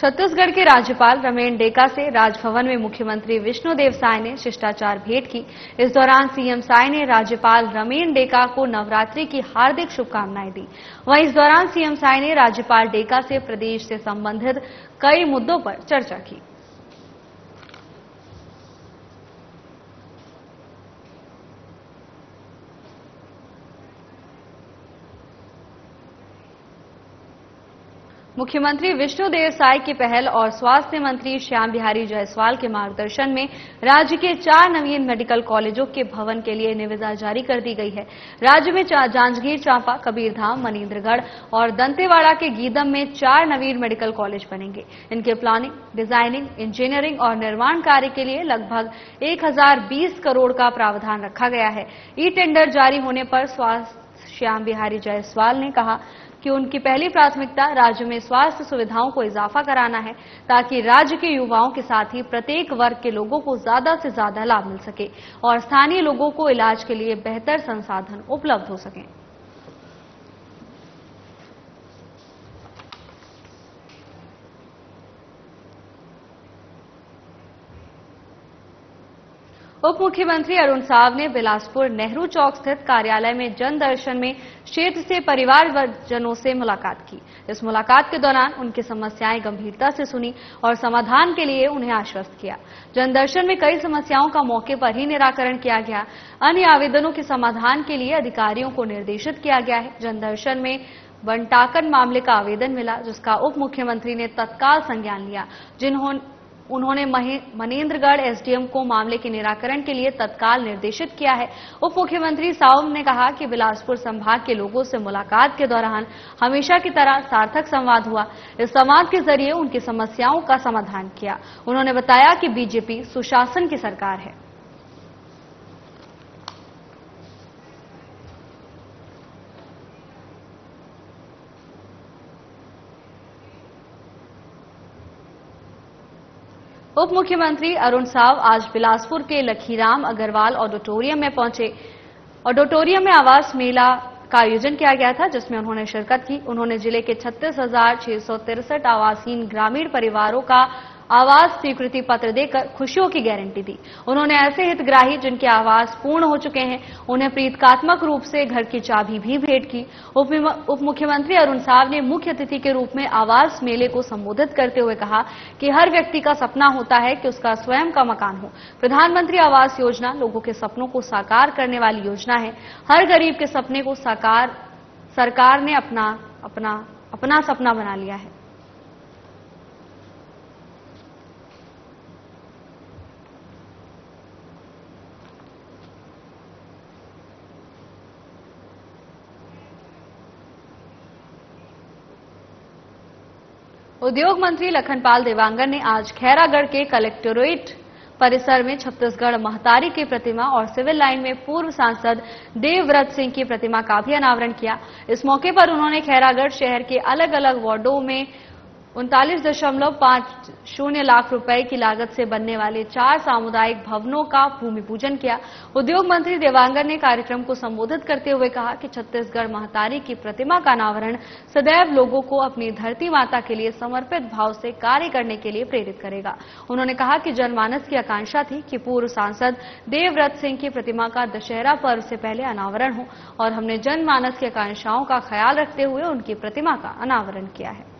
छत्तीसगढ़ के राज्यपाल रमेन डेका से राजभवन में मुख्यमंत्री विष्णुदेव साय ने शिष्टाचार भेंट की। इस दौरान सीएम साय ने राज्यपाल रमेन डेका को नवरात्रि की हार्दिक शुभकामनाएं दी। वहीं इस दौरान सीएम साय ने राज्यपाल डेका से प्रदेश से संबंधित कई मुद्दों पर चर्चा की। मुख्यमंत्री विष्णुदेव साय की पहल और स्वास्थ्य मंत्री श्याम बिहारी जायसवाल के मार्गदर्शन में राज्य के 4 नवीन मेडिकल कॉलेजों के भवन के लिए निविदा जारी कर दी गई है। राज्य में जांजगीर चांपा, कबीरधाम, मनेन्द्रगढ़ और दंतेवाड़ा के गीदम में 4 नवीन मेडिकल कॉलेज बनेंगे। इनके प्लानिंग, डिजाइनिंग, इंजीनियरिंग और निर्माण कार्य के लिए लगभग 1020 करोड़ का प्रावधान रखा गया है। ई टेंडर जारी होने पर स्वास्थ्य श्याम बिहारी जायसवाल ने कहा कि उनकी पहली प्राथमिकता राज्य में स्वास्थ्य सुविधाओं को इजाफा कराना है, ताकि राज्य के युवाओं के साथ ही प्रत्येक वर्ग के लोगों को ज्यादा से ज्यादा लाभ मिल सके और स्थानीय लोगों को इलाज के लिए बेहतर संसाधन उपलब्ध हो सकें। उप मुख्यमंत्री अरुण साव ने बिलासपुर नेहरू चौक स्थित कार्यालय में जन दर्शन में क्षेत्र से परिवारजनों से मुलाकात की। इस मुलाकात के दौरान उनकी समस्याएं गंभीरता से सुनी और समाधान के लिए उन्हें आश्वस्त किया। जन दर्शन में कई समस्याओं का मौके पर ही निराकरण किया गया। अन्य आवेदनों के समाधान के लिए अधिकारियों को निर्देशित किया गया है। जन दर्शन में बंटाकन मामले का आवेदन मिला, जिसका उप मुख्यमंत्री ने तत्काल संज्ञान लिया। उन्होंने मनेन्द्रगढ़ एसडीएम को मामले के निराकरण के लिए तत्काल निर्देशित किया है। उप मुख्यमंत्री साव ने कहा कि बिलासपुर संभाग के लोगों से मुलाकात के दौरान हमेशा की तरह सार्थक संवाद हुआ। इस संवाद के जरिए उनकी समस्याओं का समाधान किया। उन्होंने बताया कि बीजेपी सुशासन की सरकार है। उप मुख्यमंत्री अरुण साव आज बिलासपुर के लखीराम अग्रवाल ऑडिटोरियम में पहुंचे। ऑडिटोरियम में आवास मेला का आयोजन किया गया था, जिसमें उन्होंने शिरकत की। उन्होंने जिले के 36,663 आवासहीन ग्रामीण परिवारों का आवास स्वीकृति पत्र देकर खुशियों की गारंटी दी। उन्होंने ऐसे हितग्राही जिनके आवास पूर्ण हो चुके हैं, उन्हें प्रतीकात्मक रूप से घर की चाबी भी भेंट की। उप मुख्यमंत्री अरुण साव ने मुख्य अतिथि के रूप में आवास मेले को संबोधित करते हुए कहा कि हर व्यक्ति का सपना होता है कि उसका स्वयं का मकान हो। प्रधानमंत्री आवास योजना लोगों के सपनों को साकार करने वाली योजना है। हर गरीब के सपने को सरकार ने अपना सपना बना लिया है। उद्योग मंत्री लखनपाल देवांगन ने आज खैरागढ़ के कलेक्टोरेट परिसर में छत्तीसगढ़ महतारी की प्रतिमा और सिविल लाइन में पूर्व सांसद देवव्रत सिंह की प्रतिमा का भी अनावरण किया। इस मौके पर उन्होंने खैरागढ़ शहर के अलग अलग वार्डों में 39.50 लाख रुपए की लागत से बनने वाले 4 सामुदायिक भवनों का भूमि पूजन किया। उद्योग मंत्री देवांगन ने कार्यक्रम को संबोधित करते हुए कहा कि छत्तीसगढ़ महतारी की प्रतिमा का अनावरण सदैव लोगों को अपनी धरती माता के लिए समर्पित भाव से कार्य करने के लिए प्रेरित करेगा। उन्होंने कहा कि जनमानस की आकांक्षा थी कि पूर्व सांसद देवव्रत सिंह की प्रतिमा का दशहरा पर्व से पहले अनावरण हो और हमने जनमानस की आकांक्षाओं का ख्याल रखते हुए उनकी प्रतिमा का अनावरण किया है।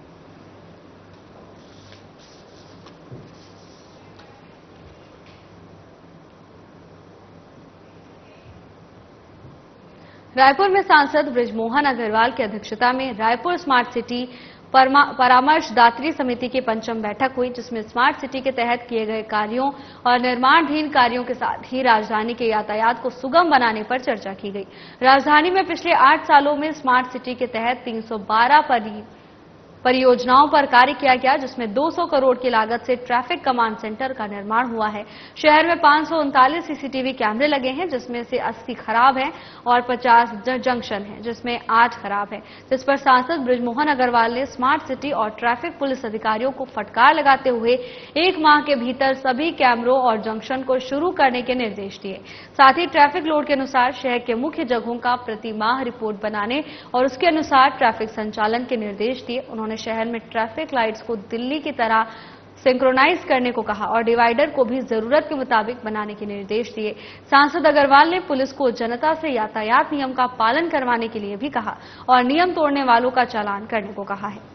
रायपुर में सांसद बृजमोहन अग्रवाल की अध्यक्षता में रायपुर स्मार्ट सिटी परामर्शदात्री समिति की पंचम बैठक हुई, जिसमें स्मार्ट सिटी के तहत किए गए कार्यों और निर्माणाधीन कार्यों के साथ ही राजधानी के यातायात को सुगम बनाने पर चर्चा की गई। राजधानी में पिछले 8 सालों में स्मार्ट सिटी के तहत 312 परियोजनाओं पर कार्य किया गया, जिसमें 200 करोड़ की लागत से ट्रैफिक कमांड सेंटर का निर्माण हुआ है। शहर में 539 सीसीटीवी कैमरे लगे हैं, जिसमें से 80 खराब हैं और 50 जंक्शन हैं, जिसमें 8 खराब हैं, जिस पर सांसद बृजमोहन अग्रवाल ने स्मार्ट सिटी और ट्रैफिक पुलिस अधिकारियों को फटकार लगाते हुए 1 माह के भीतर सभी कैमरों और जंक्शन को शुरू करने के निर्देश दिए। साथ ही ट्रैफिक लोड के अनुसार शहर के मुख्य जगहों का प्रति माह रिपोर्ट बनाने और उसके अनुसार ट्रैफिक संचालन के निर्देश दिए। उन्होंने उन्होंने शहर में ट्रैफिक लाइट्स को दिल्ली की तरह सिंक्रोनाइज करने को कहा और डिवाइडर को भी जरूरत के मुताबिक बनाने के निर्देश दिए। सांसद अग्रवाल ने पुलिस को जनता से यातायात नियम का पालन करवाने के लिए भी कहा और नियम तोड़ने वालों का चालान करने को कहा है।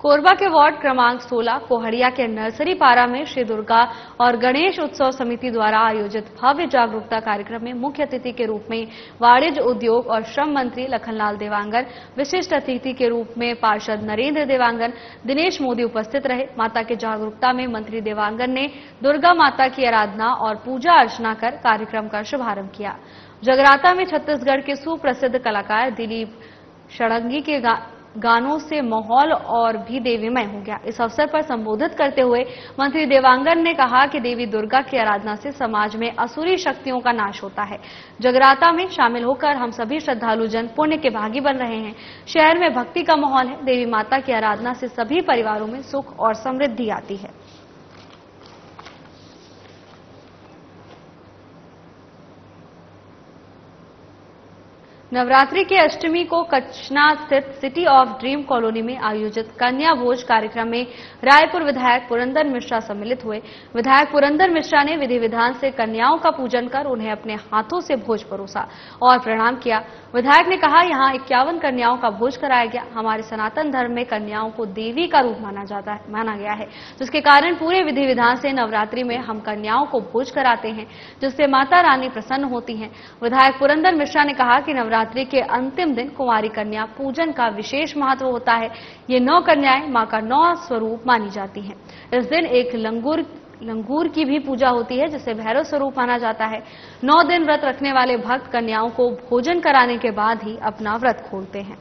कोरबा के वार्ड क्रमांक 16 कोहड़िया के नर्सरी पारा में श्री दुर्गा और गणेश उत्सव समिति द्वारा आयोजित भव्य जागरूकता कार्यक्रम में मुख्य अतिथि के रूप में वाणिज्य उद्योग और श्रम मंत्री लखनलाल देवांगन, विशिष्ट अतिथि के रूप में पार्षद नरेंद्र देवांगन, दिनेश मोदी उपस्थित रहे। माता के जागरूकता में मंत्री देवांगन ने दुर्गा माता की आराधना और पूजा अर्चना कर कार्यक्रम का शुभारंभ किया। जगराता में छत्तीसगढ़ के सुप्रसिद्ध कलाकार दिलीप षडंगी के गानों से माहौल और भी देवीमय हो गया। इस अवसर पर संबोधित करते हुए मंत्री देवांगन ने कहा कि देवी दुर्गा की आराधना से समाज में असुरी शक्तियों का नाश होता है। जगराता में शामिल होकर हम सभी श्रद्धालु जन पुण्य के भागी बन रहे हैं। शहर में भक्ति का माहौल है। देवी माता की आराधना से सभी परिवारों में सुख और समृद्धि आती है। नवरात्रि की अष्टमी को कचना स्थित सिटी ऑफ ड्रीम कॉलोनी में आयोजित कन्या भोज कार्यक्रम में रायपुर विधायक पुरंदर मिश्रा सम्मिलित हुए। विधायक पुरंदर मिश्रा ने विधि विधान से कन्याओं का पूजन कर उन्हें अपने हाथों से भोज परोसा और प्रणाम किया। विधायक ने कहा, यहां 51 कन्याओं का भोज कराया गया। हमारे सनातन धर्म में कन्याओं को देवी का रूप माना गया है, जिसके कारण पूरे विधि विधान से नवरात्रि में हम कन्याओं को भोज कराते हैं, जिससे माता रानी प्रसन्न होती हैं। विधायक पुरंदर मिश्रा ने कहा कि नवरात्रि के अंतिम दिन कुंवारी कन्या पूजन का विशेष महत्व होता है। ये 9 कन्याएं मां का 9 स्वरूप मानी जाती हैं। इस दिन एक लंगूर की भी पूजा होती है, जिसे भैरव स्वरूप माना जाता है। 9 दिन व्रत रखने वाले भक्त कन्याओं को भोजन कराने के बाद ही अपना व्रत खोलते हैं।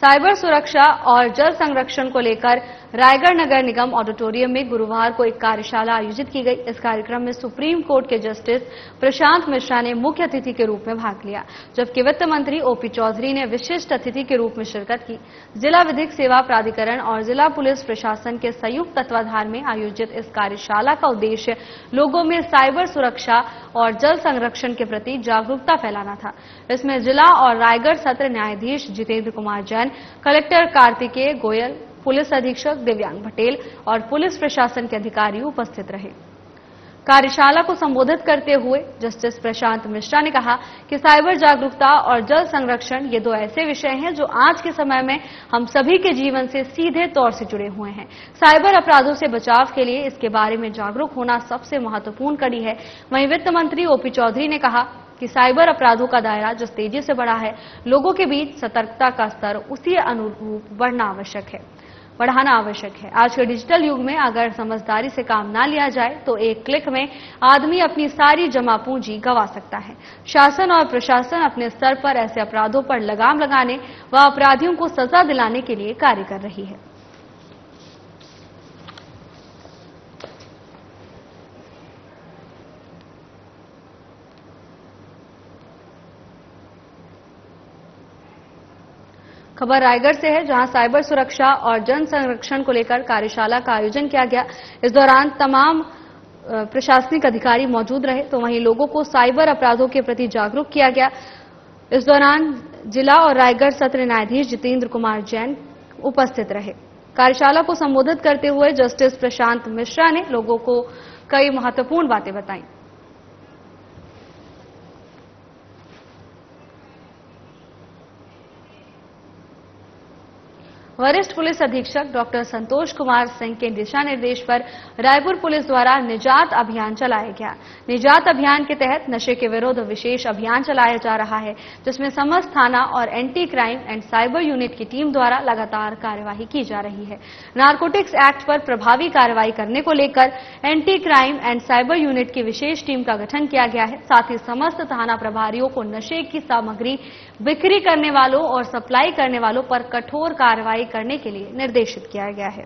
साइबर सुरक्षा और जल संरक्षण को लेकर रायगढ़ नगर निगम ऑडिटोरियम में गुरुवार को एक कार्यशाला आयोजित की गई। इस कार्यक्रम में सुप्रीम कोर्ट के जस्टिस प्रशांत मिश्रा ने मुख्य अतिथि के रूप में भाग लिया, जबकि वित्त मंत्री ओपी चौधरी ने विशिष्ट अतिथि के रूप में शिरकत की। जिला विधिक सेवा प्राधिकरण और जिला पुलिस प्रशासन के संयुक्त तत्वाधान में आयोजित इस कार्यशाला का उद्देश्य लोगों में साइबर सुरक्षा और जल संरक्षण के प्रति जागरूकता फैलाना था। इसमें जिला और रायगढ़ सत्र न्यायाधीश जितेंद्र कुमार जैन, कलेक्टर कार्तिकेय गोयल, पुलिस अधीक्षक दिव्यांग पटेल और पुलिस प्रशासन के अधिकारी उपस्थित रहे। कार्यशाला को संबोधित करते हुए जस्टिस प्रशांत मिश्रा ने कहा कि साइबर जागरूकता और जल संरक्षण ये 2 ऐसे विषय हैं जो आज के समय में हम सभी के जीवन से सीधे तौर से जुड़े हुए हैं। साइबर अपराधों से बचाव के लिए इसके बारे में जागरूक होना सबसे महत्वपूर्ण कड़ी है। वहीं वित्त मंत्री ओपी चौधरी ने कहा कि साइबर अपराधों का दायरा जिस तेजी से बढ़ा है, लोगों के बीच सतर्कता का स्तर उसी अनुरूप बढ़ाना आवश्यक है। आज के डिजिटल युग में अगर समझदारी से काम ना लिया जाए तो एक क्लिक में आदमी अपनी सारी जमा पूंजी गंवा सकता है। शासन और प्रशासन अपने स्तर पर ऐसे अपराधों पर लगाम लगाने व अपराधियों को सजा दिलाने के लिए कार्य कर रही है। खबर रायगढ़ से है, जहां साइबर सुरक्षा और जन संरक्षण को लेकर कार्यशाला का आयोजन किया गया। इस दौरान तमाम प्रशासनिक अधिकारी मौजूद रहे, तो वहीं लोगों को साइबर अपराधों के प्रति जागरूक किया गया। इस दौरान जिला और रायगढ़ सत्र न्यायाधीश जितेंद्र कुमार जैन उपस्थित रहे। कार्यशाला को संबोधित करते हुए जस्टिस प्रशांत मिश्रा ने लोगों को कई महत्वपूर्ण बातें बताई। वरिष्ठ पुलिस अधीक्षक डॉक्टर संतोष कुमार सिंह के दिशा निर्देश पर रायपुर पुलिस द्वारा निजात अभियान चलाया गया। निजात अभियान के तहत नशे के विरुद्ध विशेष अभियान चलाया जा रहा है, जिसमें समस्त थाना और anti crime and cyber unit की टीम द्वारा लगातार कार्यवाही की जा रही है। नारकोटिक्स एक्ट पर प्रभावी कार्रवाई करने को लेकर anti crime and cyber unit की विशेष टीम का गठन किया गया है। साथ ही समस्त थाना प्रभारियों को नशे की सामग्री बिक्री करने वालों और सप्लाई करने वालों पर कठोर कार्रवाई करने के लिए निर्देशित किया गया है।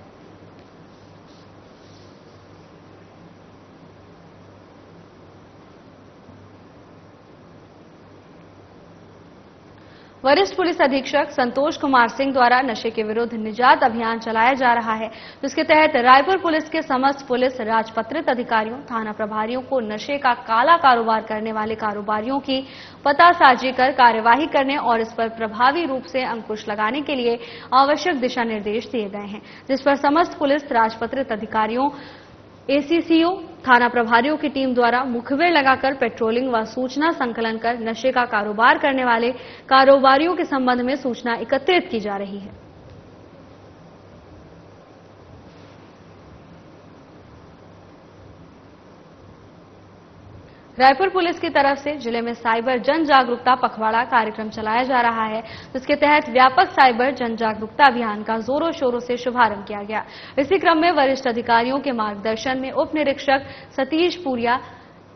वरिष्ठ पुलिस अधीक्षक संतोष कुमार सिंह द्वारा नशे के विरुद्ध निजात अभियान चलाया जा रहा है, जिसके तहत रायपुर पुलिस के समस्त पुलिस राजपत्रित अधिकारियों, थाना प्रभारियों को नशे का काला कारोबार करने वाले कारोबारियों की पतासाजी कर कार्यवाही करने और इस पर प्रभावी रूप से अंकुश लगाने के लिए आवश्यक दिशा निर्देश दिए गए हैं, जिस पर समस्त पुलिस राजपत्रित अधिकारियों, एसीसीओ, थाना प्रभारियों की टीम द्वारा मुखबिर लगाकर पेट्रोलिंग व सूचना संकलन कर नशे का कारोबार करने वाले कारोबारियों के संबंध में सूचना एकत्रित की जा रही है। रायपुर पुलिस की तरफ से जिले में साइबर जन जागरूकता पखवाड़ा कार्यक्रम चलाया जा रहा है, जिसके तहत व्यापक साइबर जन जागरूकता अभियान का जोरों शोरों से शुभारंभ किया गया। इसी क्रम में वरिष्ठ अधिकारियों के मार्गदर्शन में उप निरीक्षक सतीश पुरिया,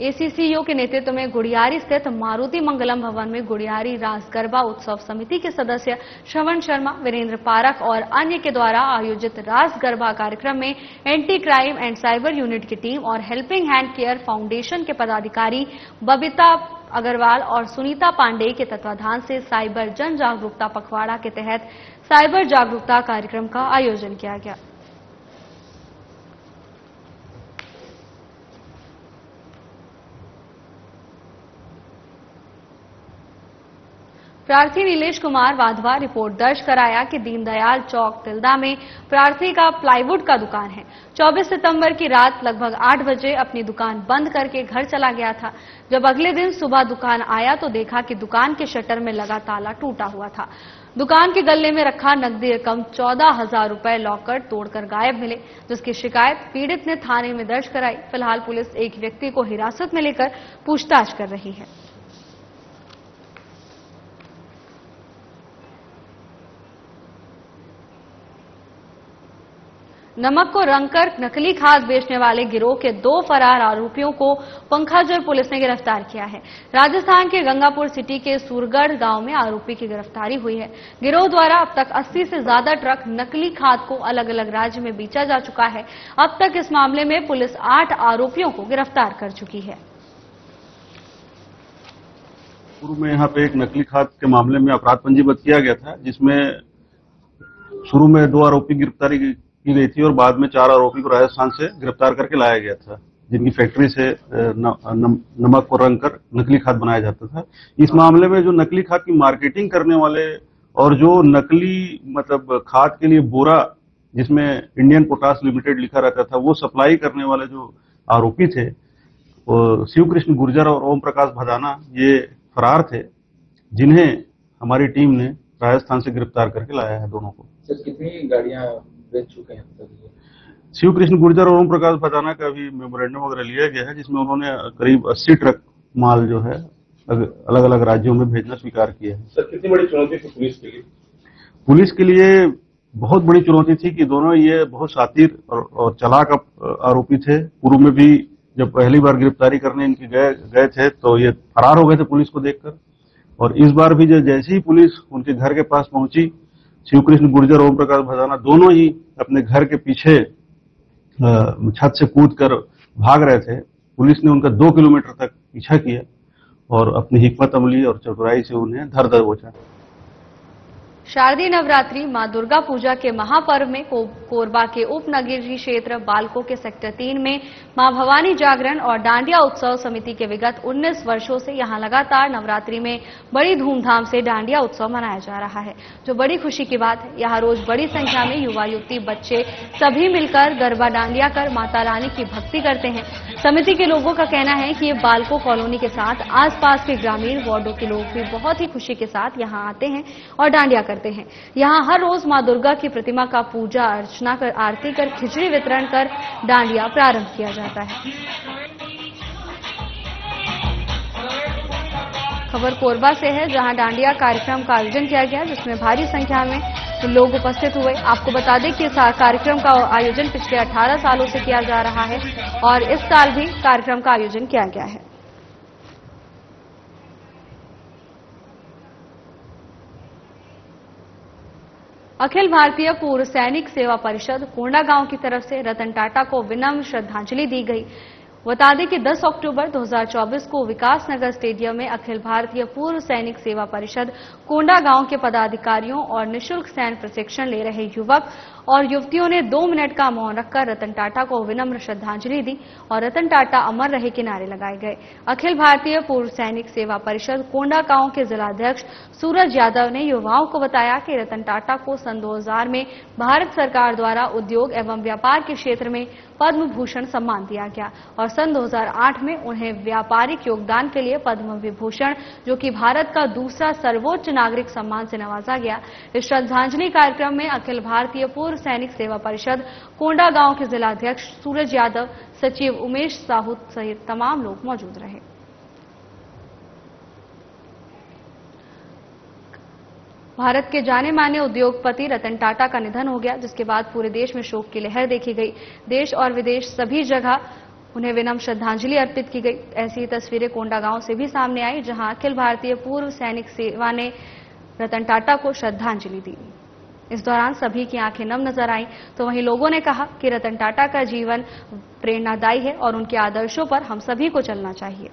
एसीसीओ के नेतृत्व में गुड़ियारी स्थित मारुति मंगलम भवन में गुड़ियारी रास गरबा उत्सव समिति के सदस्य श्रवण शर्मा, वीरेंद्र पारख और अन्य के द्वारा आयोजित रास गरबा कार्यक्रम में anti crime and cyber unit की टीम और हेल्पिंग हैंड केयर फाउंडेशन के पदाधिकारी बबीता अग्रवाल और सुनीता पांडे के तत्वाधान से साइबर जन जागरूकता पखवाड़ा के तहत साइबर जागरूकता कार्यक्रम का आयोजन किया गया। प्रार्थी नीलेश कुमार वाधवा रिपोर्ट दर्ज कराया कि दीनदयाल चौक तिल्दा में प्रार्थी का प्लाईवुड का दुकान है। 24 सितंबर की रात लगभग 8 बजे अपनी दुकान बंद करके घर चला गया था। जब अगले दिन सुबह दुकान आया तो देखा कि दुकान के शटर में लगा ताला टूटा हुआ था। दुकान के गल्ले में रखा नकदी रकम 14,000 रुपए लॉकर तोड़कर गायब मिले, जिसकी शिकायत पीड़ित ने थाने में दर्ज कराई। फिलहाल पुलिस एक व्यक्ति को हिरासत में लेकर पूछताछ कर रही है। नमक को रंगकर नकली खाद बेचने वाले गिरोह के 2 फरार आरोपियों को पंखाजोर पुलिस ने गिरफ्तार किया है। राजस्थान के गंगापुर सिटी के सूरगढ़ गांव में आरोपी की गिरफ्तारी हुई है। गिरोह द्वारा अब तक 80 से ज्यादा ट्रक नकली खाद को अलग अलग राज्य में बेचा जा चुका है। अब तक इस मामले में पुलिस 8 आरोपियों को गिरफ्तार कर चुकी है। पूर्व में यहाँ पे एक नकली खाद के मामले में अपराध पंजीबद्ध किया गया था, जिसमें शुरू में 2 आरोपी गिरफ्तारी की गई थी और बाद में 4 आरोपी को राजस्थान से गिरफ्तार करके लाया गया था, जिनकी फैक्ट्री से नमक को रंग कर नकली खाद बनाया जाता था। इस मामले में जो नकली खाद की मार्केटिंग करने वाले और जो नकली मतलब खाद के लिए बोरा जिसमें इंडियन पोटास लिमिटेड लिखा रहता था वो सप्लाई करने वाले जो आरोपी थे वो शिव कृष्ण गुर्जर और ओम प्रकाश भदाना ये फरार थे, जिन्हें हमारी टीम ने राजस्थान से गिरफ्तार करके लाया है दोनों को। सर कितनी गाड़ियां बेच चुके हैं? शिव कृष्ण गुर्जर और ओम प्रकाश भदाना का भी मेमोरेंडम वगैरह लिया गया है, जिसमें उन्होंने करीब 80 ट्रक माल जो है अलग अलग राज्यों में भेजना स्वीकार किया है। सर कितनी बड़ी चुनौती थी पुलिस के लिए? पुलिस के लिए बहुत बड़ी चुनौती थी कि दोनों ये बहुत शातिर और चालाक आरोपी थे। पूर्व में भी जब पहली बार गिरफ्तारी करने इनके गए थे तो ये फरार हो गए थे पुलिस को देखकर, और इस बार भी जैसे ही पुलिस उनके घर के पास पहुंची, शिव कृष्ण गुर्जर ओम प्रकाश भदाना दोनों ही अपने घर के पीछे छत से कूदकर भाग रहे थे। पुलिस ने उनका 2 किलोमीटर तक पीछा किया और अपनी हिकमत अमली और चतुराई से उन्हें धर दबोचा। शारदीय नवरात्रि मां दुर्गा पूजा के महापर्व में कोरबा के उपनगरीय क्षेत्र बालको के सेक्टर 3 में मां भवानी जागरण और डांडिया उत्सव समिति के विगत 19 वर्षों से यहां लगातार नवरात्रि में बड़ी धूमधाम से डांडिया उत्सव मनाया जा रहा है, जो बड़ी खुशी की बात है। यहां रोज बड़ी संख्या में युवा युवती बच्चे सभी मिलकर गरबा डांडिया कर माता रानी की भक्ति करते हैं। समिति के लोगों का कहना है कि ये बालको कॉलोनी के साथ आसपास के ग्रामीण वार्डों के लोग भी बहुत ही खुशी के साथ यहाँ आते हैं और डांडिया करते हैं। यहाँ हर रोज मां दुर्गा की प्रतिमा का पूजा अर्चना कर, आरती कर, खिचड़ी वितरण कर डांडिया प्रारंभ किया जाता है। खबर कोरबा से है, जहां डांडिया कार्यक्रम का आयोजन किया गया, जिसमें भारी संख्या में लोग उपस्थित हुए। आपको बता दें कि इस कार्यक्रम का आयोजन पिछले 18 सालों से किया जा रहा है और इस साल भी कार्यक्रम का आयोजन किया गया है। अखिल भारतीय पूर्व सैनिक सेवा परिषद कोंडागांव की तरफ से रतन टाटा को विनम्र श्रद्धांजलि दी गई। बता दें कि 10 अक्टूबर 2024 को विकासनगर स्टेडियम में अखिल भारतीय पूर्व सैनिक सेवा परिषद कोंडागांव के पदाधिकारियों और निःशुल्क सैन्य प्रशिक्षण ले रहे युवक और युवतियों ने 2 मिनट का मौन रखकर रतन टाटा को विनम्र श्रद्धांजलि दी और रतन टाटा अमर रहे के नारे लगाए गए। अखिल भारतीय पूर्व सैनिक सेवा परिषद कोंडागांव के जिलाध्यक्ष सूरज यादव ने युवाओं को बताया कि रतन टाटा को सन 2000 में भारत सरकार द्वारा उद्योग एवं व्यापार के क्षेत्र में पद्म भूषण सम्मान दिया गया और सन 2008 में उन्हें व्यापारिक योगदान के लिए पद्म विभूषण, जो कि भारत का दूसरा सर्वोच्च नागरिक सम्मान से नवाजा गया। इस श्रद्धांजलि कार्यक्रम में अखिल भारतीय पूर्व सैनिक सेवा परिषद कोंडागांव के जिलाध्यक्ष सूरज यादव, सचिव उमेश साहू सहित तमाम लोग मौजूद रहे। भारत के जाने माने उद्योगपति रतन टाटा का निधन हो गया, जिसके बाद पूरे देश में शोक की लहर देखी गई। देश और विदेश सभी जगह उन्हें विनम्र श्रद्धांजलि अर्पित की गई। ऐसी तस्वीरें कोंडागांव से भी सामने आई, जहां अखिल भारतीय पूर्व सैनिक सेवा ने रतन टाटा को श्रद्धांजलि दी। इस दौरान सभी की आंखें नम नजर आईं, तो वहीं लोगों ने कहा कि रतन टाटा का जीवन प्रेरणादायी है और उनके आदर्शों पर हम सभी को चलना चाहिए।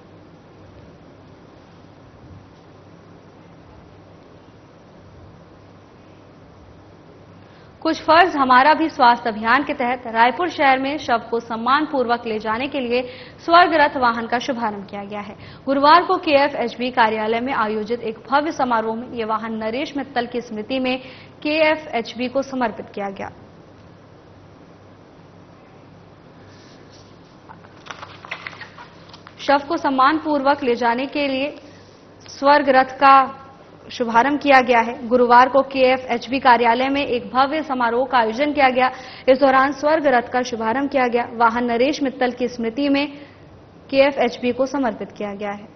कुछ फर्ज हमारा भी स्वास्थ्य अभियान के तहत रायपुर शहर में शव को सम्मान पूर्वक ले जाने के लिए स्वर्ग रथ वाहन का शुभारंभ किया गया है। गुरुवार को KFHB कार्यालय में आयोजित एक भव्य समारोह में यह वाहन नरेश मित्तल की स्मृति में KFHB को समर्पित किया गया। शव को सम्मान पूर्वक ले जाने के लिए स्वर्ग रथ का शुभारंभ किया गया है। गुरुवार को KFHB कार्यालय में एक भव्य समारोह का आयोजन किया गया। इस दौरान स्वर्ग रथ का शुभारंभ किया गया। वाहन नरेश मित्तल की स्मृति में KFHB को समर्पित किया गया है।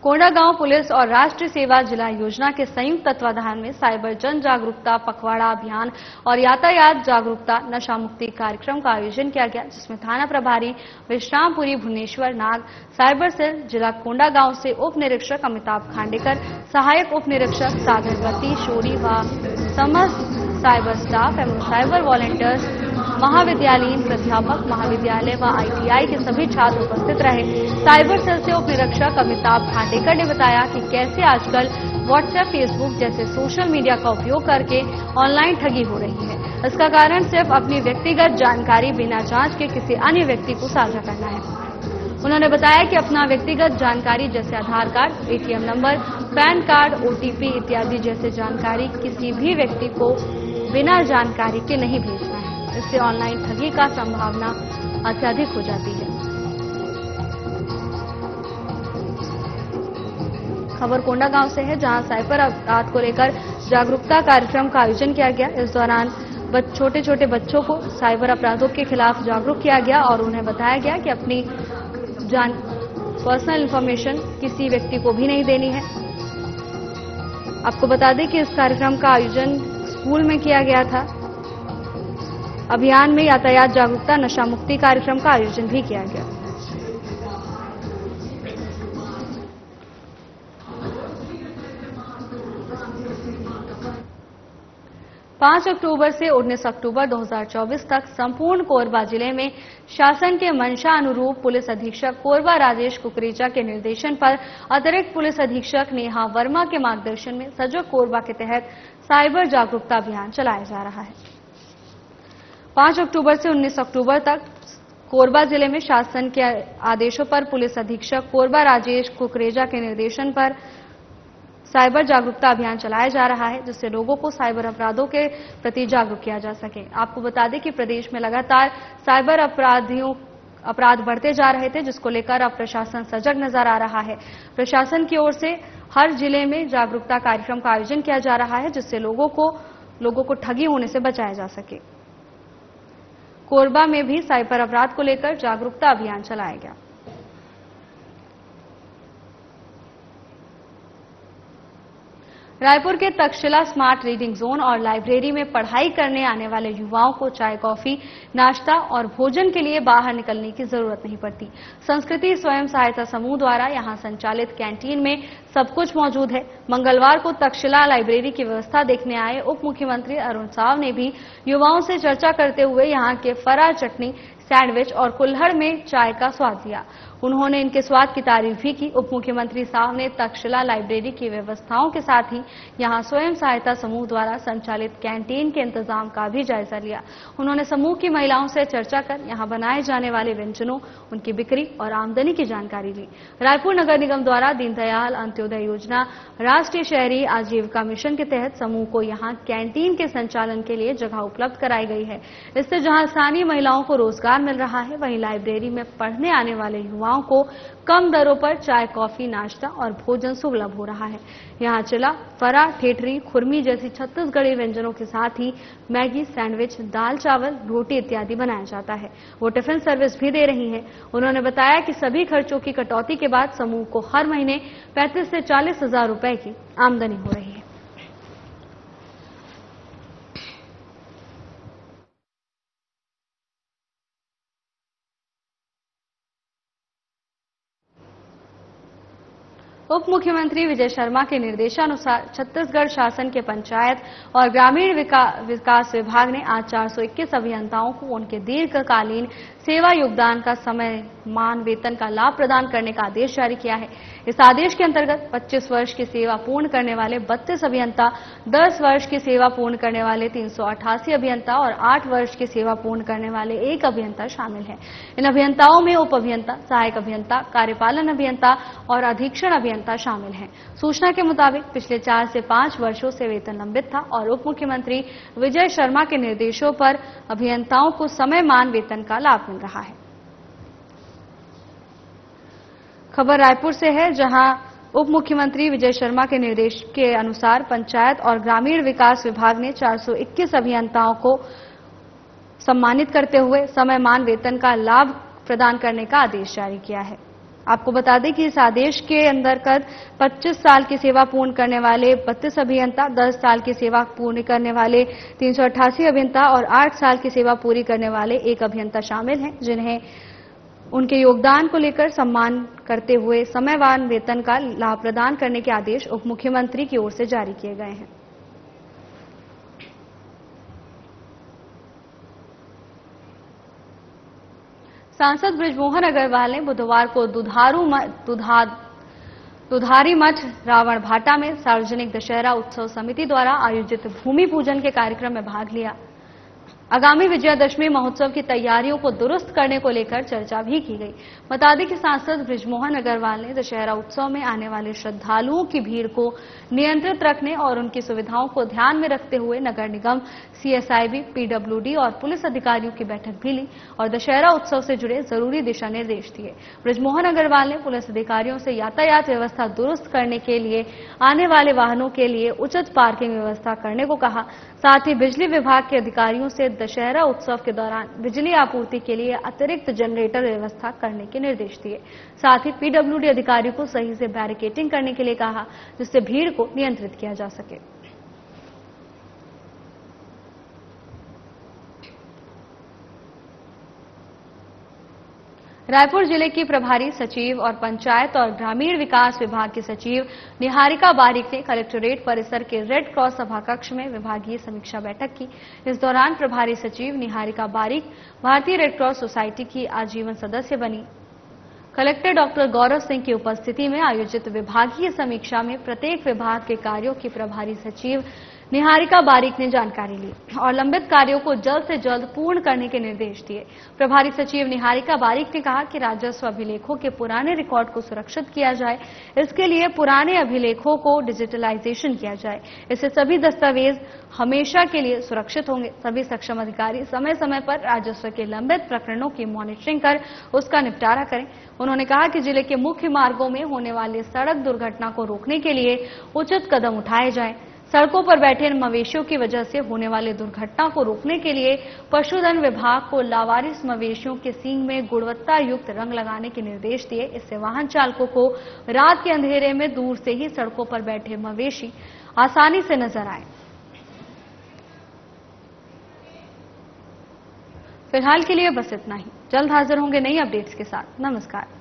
कोंडागांव पुलिस और राष्ट्रीय सेवा जिला योजना के संयुक्त तत्वाधान में साइबर जन जागरूकता पखवाड़ा अभियान और यातायात जागरूकता नशा मुक्ति कार्यक्रम का आयोजन किया गया, जिसमें थाना प्रभारी विश्रामपुरी भुवनेश्वर नाग, साइबर सेल जिला कोंडागांव से उप निरीक्षक अमिताभ खांडेकर, सहायक उप निरीक्षक सागरवती शोरी व समस्त साइबर स्टाफ एवं साइबर वॉलंटियर्स, महाविद्यालयीन प्राध्यापक, महाविद्यालय व ITI के सभी छात्र उपस्थित रहे। साइबर सेल से उप निरीक्षक अमिताभ खांडेकर ने बताया कि कैसे आजकल व्हाट्सएप, फेसबुक जैसे सोशल मीडिया का उपयोग करके ऑनलाइन ठगी हो रही है। इसका कारण सिर्फ अपनी व्यक्तिगत जानकारी बिना जांच के किसी अन्य व्यक्ति को साझा करना है। उन्होंने बताया कि अपना व्यक्तिगत जानकारी जैसे Aadhaar card, ATM number, PAN card, OTP इत्यादि जैसे जानकारी किसी भी व्यक्ति को बिना जानकारी के नहीं भेजना है। इससे ऑनलाइन ठगी का संभावना अत्यधिक हो जाती है। खबर कोंडागांव से है, जहां साइबर अपराध को लेकर जागरूकता कार्यक्रम का आयोजन किया गया। इस दौरान छोटे छोटे बच्चों को साइबर अपराधों के खिलाफ जागरूक किया गया और उन्हें बताया गया कि अपनी पर्सनल इंफॉर्मेशन किसी व्यक्ति को भी नहीं देनी है। आपको बता दें कि इस कार्यक्रम का आयोजन स्कूल में किया गया था। अभियान में यातायात जागरूकता नशा मुक्ति कार्यक्रम का आयोजन भी किया गया। पांच अक्टूबर से 19 अक्टूबर 2024 तक संपूर्ण कोरबा जिले में शासन के मंशा अनुरूप पुलिस अधीक्षक कोरबा राजेश कुकरेजा के निर्देशन पर अतिरिक्त पुलिस अधीक्षक नेहा वर्मा के मार्गदर्शन में सजग कोरबा के तहत साइबर जागरूकता अभियान चलाया जा रहा है। 5 अक्टूबर से 19 अक्टूबर तक कोरबा जिले में शासन के आदेशों पर पुलिस अधीक्षक कोरबा राजेश कुकरेजा के निर्देशन पर साइबर जागरूकता अभियान चलाया जा रहा है, जिससे लोगों को साइबर अपराधों के प्रति जागरूक किया जा सके। आपको बता दें कि प्रदेश में लगातार साइबर अपराध बढ़ते जा रहे थे, जिसको लेकर अब प्रशासन सजग नजर आ रहा है। प्रशासन की ओर से हर जिले में जागरूकता कार्यक्रम का आयोजन किया जा रहा है, जिससे लोगों को ठगी होने से बचाया जा सके। कोरबा में भी साइबर अपराध को लेकर जागरूकता अभियान चलाया गया। रायपुर के तक्षशिला स्मार्ट रीडिंग जोन और लाइब्रेरी में पढ़ाई करने आने वाले युवाओं को चाय, कॉफी, नाश्ता और भोजन के लिए बाहर निकलने की जरूरत नहीं पड़ती। संस्कृति स्वयं सहायता समूह द्वारा यहां संचालित कैंटीन में सब कुछ मौजूद है। मंगलवार को तक्षशिला लाइब्रेरी की व्यवस्था देखने आए उप मुख्यमंत्री अरुण साव ने भी युवाओं से चर्चा करते हुए यहां के फरा, चटनी, सैंडविच और कुल्हड़ में चाय का स्वाद लिया। उन्होंने इनके स्वाद की तारीफ भी की। उप मुख्यमंत्री साव ने तक्षशिला लाइब्रेरी की व्यवस्थाओं के साथ ही यहां स्वयं सहायता समूह द्वारा संचालित कैंटीन के इंतजाम का भी जायजा लिया। उन्होंने समूह की महिलाओं से चर्चा कर यहां बनाए जाने वाले व्यंजनों, उनकी बिक्री और आमदनी की जानकारी ली। रायपुर नगर निगम द्वारा दीनदयाल अंत्योदय योजना, राष्ट्रीय शहरी आजीविका मिशन के तहत समूह को यहां कैंटीन के संचालन के लिए जगह उपलब्ध कराई गई है। इससे जहां स्थानीय महिलाओं को रोजगार मिल रहा है, वहीं लाइब्रेरी में पढ़ने आने वाले युवाओं को कम दरों पर चाय, कॉफी, नाश्ता और भोजन सुलभ हो रहा है। यहां चिला, फरा, ठेठरी, खुरमी जैसी छत्तीसगढ़ी व्यंजनों के साथ ही मैगी, सैंडविच, दाल, चावल, रोटी इत्यादि बनाया जाता है। वो टिफिन सर्विस भी दे रही है। उन्होंने बताया कि सभी खर्चों की कटौती के बाद समूह को हर महीने 35 से 40 हजार रुपए की आमदनी हो रही है। उप मुख्यमंत्री विजय शर्मा के निर्देशानुसार छत्तीसगढ़ शासन के पंचायत और ग्रामीण विकास विभाग ने आज 421 अभियंताओं को उनके दीर्घकालीन सेवा योगदान का समयमान वेतन का लाभ प्रदान करने का आदेश जारी किया है। इस आदेश के अंतर्गत 25 वर्ष की सेवा पूर्ण करने वाले 32 अभियंता, 10 वर्ष की सेवा पूर्ण करने वाले 388 अभियंता और 8 वर्ष की सेवा पूर्ण करने वाले 1 अभियंता शामिल हैं। इन अभियंताओं में उप अभियंता, सहायक अभियंता, कार्यपालन अभियंता और अधीक्षण अभियंता शामिल हैं। सूचना के मुताबिक पिछले 4 से 5 वर्षों से वेतन लंबित था और उप मुख्यमंत्री विजय शर्मा के निर्देशों पर अभियंताओं को समयमान वेतन का लाभ मिल रहा है। खबर रायपुर से है, जहां उप मुख्यमंत्री विजय शर्मा के निर्देश के अनुसार पंचायत और ग्रामीण विकास विभाग ने 421 अभियंताओं को सम्मानित करते हुए समयमान वेतन का लाभ प्रदान करने का आदेश जारी किया है। आपको बता दें कि इस आदेश के अंतर्गत 25 साल की सेवा पूर्ण करने वाले 32 अभियंता, 10 साल की सेवा पूर्ण करने वाले 388 अभियंता और 8 साल की सेवा पूरी करने वाले 1 अभियंता शामिल हैं, जिन्हें उनके योगदान को लेकर सम्मान करते हुए समयमान वेतन का लाभ प्रदान करने के आदेश उप मुख्यमंत्री की ओर से जारी किए गए हैं। सांसद बृजमोहन अग्रवाल ने बुधवार को दुधारी मठ रावण भाटा में सार्वजनिक दशहरा उत्सव समिति द्वारा आयोजित भूमि पूजन के कार्यक्रम में भाग लिया। आगामी विजयादशमी महोत्सव की तैयारियों को दुरुस्त करने को लेकर चर्चा भी की गई। बता दें कि सांसद बृजमोहन अग्रवाल ने दशहरा उत्सव में आने वाले श्रद्धालुओं की भीड़ को नियंत्रित रखने और उनकी सुविधाओं को ध्यान में रखते हुए नगर निगम, सीएसआईबी, पीडब्ल्यूडी और पुलिस अधिकारियों की बैठक भी ली और दशहरा उत्सव से जुड़े जरूरी दिशा निर्देश दिए। बृजमोहन अग्रवाल ने पुलिस अधिकारियों से यातायात व्यवस्था दुरुस्त करने के लिए आने वाले वाहनों के लिए उचित पार्किंग व्यवस्था करने को कहा। साथ ही बिजली विभाग के अधिकारियों से दशहरा उत्सव के दौरान बिजली आपूर्ति के लिए अतिरिक्त जनरेटर व्यवस्था करने के निर्देश दिए। साथ ही पीडब्ल्यूडी अधिकारियों को सही से बैरिकेडिंग करने के लिए कहा, जिससे भीड़ को नियंत्रित किया जा सके। रायपुर जिले की प्रभारी सचिव और पंचायत और ग्रामीण विकास विभाग की सचिव निहारिका बारिक ने कलेक्टोरेट परिसर के रेड क्रॉस सभा कक्ष में विभागीय समीक्षा बैठक की। इस दौरान प्रभारी सचिव निहारिका बारिक भारतीय रेड क्रॉस सोसाइटी की आजीवन सदस्य बनी। कलेक्टर डॉक्टर गौरव सिंह की उपस्थिति में आयोजित विभागीय समीक्षा में प्रत्येक विभाग के कार्यों की प्रभारी सचिव निहारिका बारिक ने जानकारी ली और लंबित कार्यों को जल्द से जल्द पूर्ण करने के निर्देश दिए। प्रभारी सचिव निहारिका बारिक ने कहा कि राजस्व अभिलेखों के पुराने रिकॉर्ड को सुरक्षित किया जाए। इसके लिए पुराने अभिलेखों को डिजिटलाइजेशन किया जाए। इससे सभी दस्तावेज हमेशा के लिए सुरक्षित होंगे। सभी सक्षम अधिकारी समय समय पर राजस्व के लंबित प्रकरणों की मॉनिटरिंग कर उसका निपटारा करें। उन्होंने कहा कि जिले के मुख्य मार्गों में होने वाली सड़क दुर्घटना को रोकने के लिए उचित कदम उठाए जाएं। सड़कों पर बैठे इन मवेशियों की वजह से होने वाले दुर्घटना को रोकने के लिए पशुधन विभाग को लावारिस मवेशियों के सींग में गुणवत्ता युक्त रंग लगाने के निर्देश दिए। इससे वाहन चालकों को रात के अंधेरे में दूर से ही सड़कों पर बैठे मवेशी आसानी से नजर आए। फिलहाल के लिए बस इतना ही। जल्द हाजिर होंगे नई अपडेट्स के साथ। नमस्कार।